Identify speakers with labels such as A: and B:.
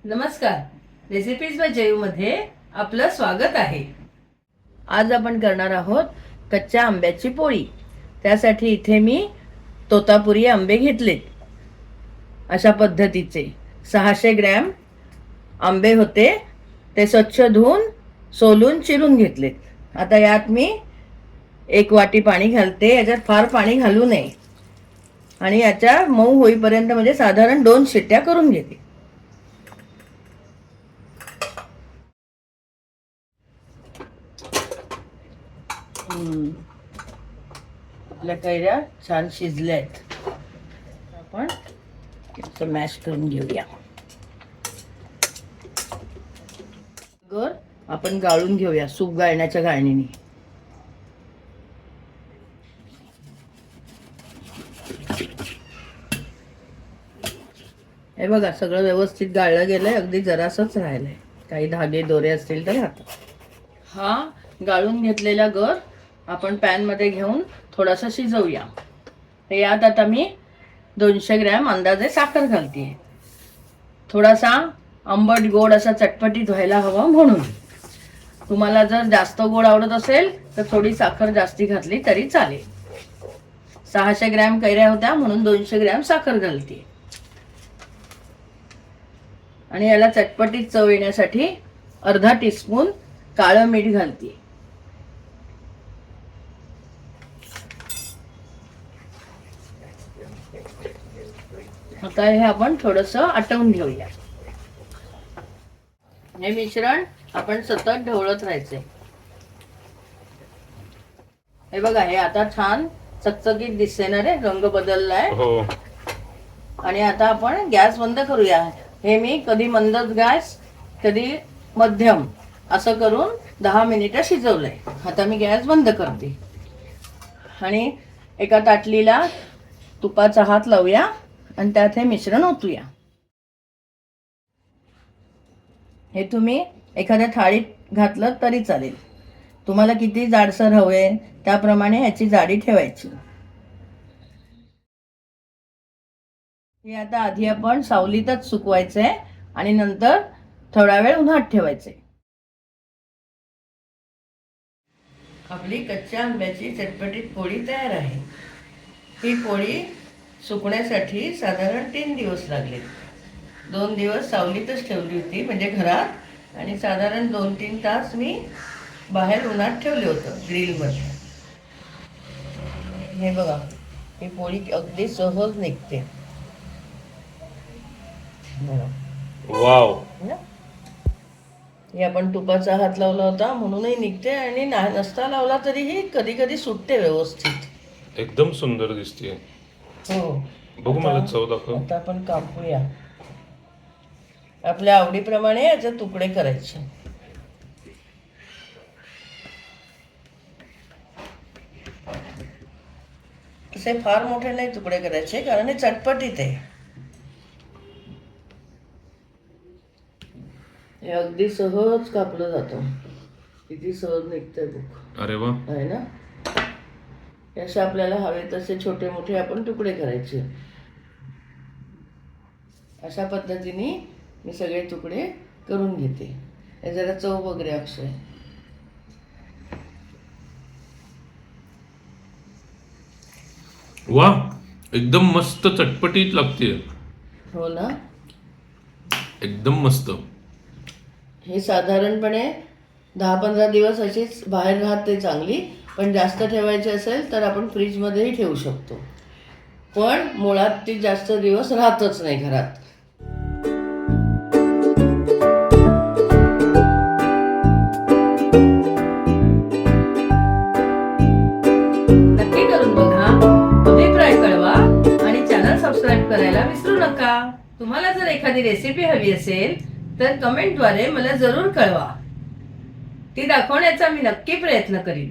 A: नमस्कार, recipes bye जयूमध्ये आपलं स्वागत आहे। आज आपण करणार आहोत कच्च्या आंब्याची पोळी। त्यासाठी इथे मी तोतापुरी आंबे घेतलेत। अशा पद्धतीचे 600 ग्रॅम आंबे होते, ते स्वच्छ धुवून सोलून चिरून घेतलेत। आता यात मी 1 वाटी पाणी घालते। याच्यात फार पाणी घालू नये आणि याच्या मऊ होईपर्यंत म्हणजे साधारण 2 शिट्ट्या करून घेते। आपल्या कैऱ्या छान शिजल्या आहेत। आपण मॅश करून घेऊया। गर आपण गाळून घेऊया सूप गाळण्याच्या गाळणीने। हे बघा, सगळं व्यवस्थित गाळलं गेलंय, अगदी जरासच राहिलंय। काही धागे दोरे असतील तर राहतात। हा गाळून घेतलेला गर आपण पॅन मध्ये घेऊन थोडासा शिजवूया। यात आता मी 200 ग्रॅम अंदाजे साखर घालते। थोडासा आंबट गोड असा चटपटीत व्हायला हवा म्हणून। तुम्हाला जर जास्त गोड आवडत असेल तर थोडी साखर जास्ती घातली तरी चालेल। 600 ग्रॅम कैऱ्या होत्या म्हणून 200 ग्रॅम साखर घालते। आणि याला चटपटीत चव येण्यासाठी अर्धा टीस्पून काळं मीठ घालते। आता हे आपण थोडंसं आटवून घेऊया। हे मिश्रण आपण सतत ढवळत राहायचे। हे बघा, हे आता छान चकचकीत दिसते ना रे, रंग बदललाय।
B: हो।
A: आणि आता आपण गॅस बंद करूया। हे मी कधी मंद गॅस कधी मध्यम असं करून 10 मिनिटं शिजवलंय। आता मी गॅस बंद करते आणि एका ताटलीला तुपाचा हात लावूया आणि त्यात हे मिश्रण ओतूया। हे तुम्ही एखाद्या थाळीत घातलं तरी चालेल। तुम्हाला किती जाडसर हवे त्याप्रमाणे याची जाडी ठेवायची। हे आता आधी आपण सावलीतच सुकवायचंय आणि नंतर थोडा वेळ उन्हात ठेवायचे। आपली कच्च्या आंब्याची चटपटीत पोळी तयार आहे। ही पोळी सुकण्यासाठी साधारण 3 दिवस लागले। 2 दिवस सावलीतच ठेवली होती म्हणजे घरात, आणि साधारण 2-3 तास मी बाहेर उन्हात ठेवले होतं ग्रिलमध्ये। हे बघा, ही पोळी अगदी सहज निघते।
B: वाव।
A: हे आपण तुपाचा हात लावला होता म्हणूनही निघते, आणि नसता लावला तरीही कधी कधी सुटते व्यवस्थित।
B: एकदम सुंदर दिसते।
A: हो,
B: बघू, मला चव दाखव।
A: आता आपण कापूया। आपल्या आवडीप्रमाणे याचे तुकडे करायचे। असे फार मोठे नाही तुकडे करायचे, कारण हे चटपटीत आहे। हे अगदी सहज कापलं जातं। किती सहज निघतंय बघ।
B: अरे वा,
A: आहे ना। असे आपल्याला हवे तसे छोटे मोठे आपण तुकडे करायचे। अशा पद्धतीने मी सगळे तुकडे करून घेते। हे जरा चव वगैरे अक्षय।
B: वा, एकदम मस्त चटपटीत लागते।
A: हो ना।
B: एकदम मस्त।
A: हे साधारणपणे 10-15 दिवस अशीच बाहेर राहते चांगली, पण जास्त ठेवायची असेल तर आपण फ्रीजमध्येही ठेवू शकतो। पण मुळात ती जास्त दिवस राहतच नाही घरात। नक्की करून बघा, अभिप्राय कळवा आणि चॅनल सबस्क्राईब करायला विसरू नका। तुम्हाला जर एखादी रेसिपी हवी असेल तर कमेंटद्वारे मला जरूर कळवा। ती दाखवण्याचा मी नक्की प्रयत्न करीन।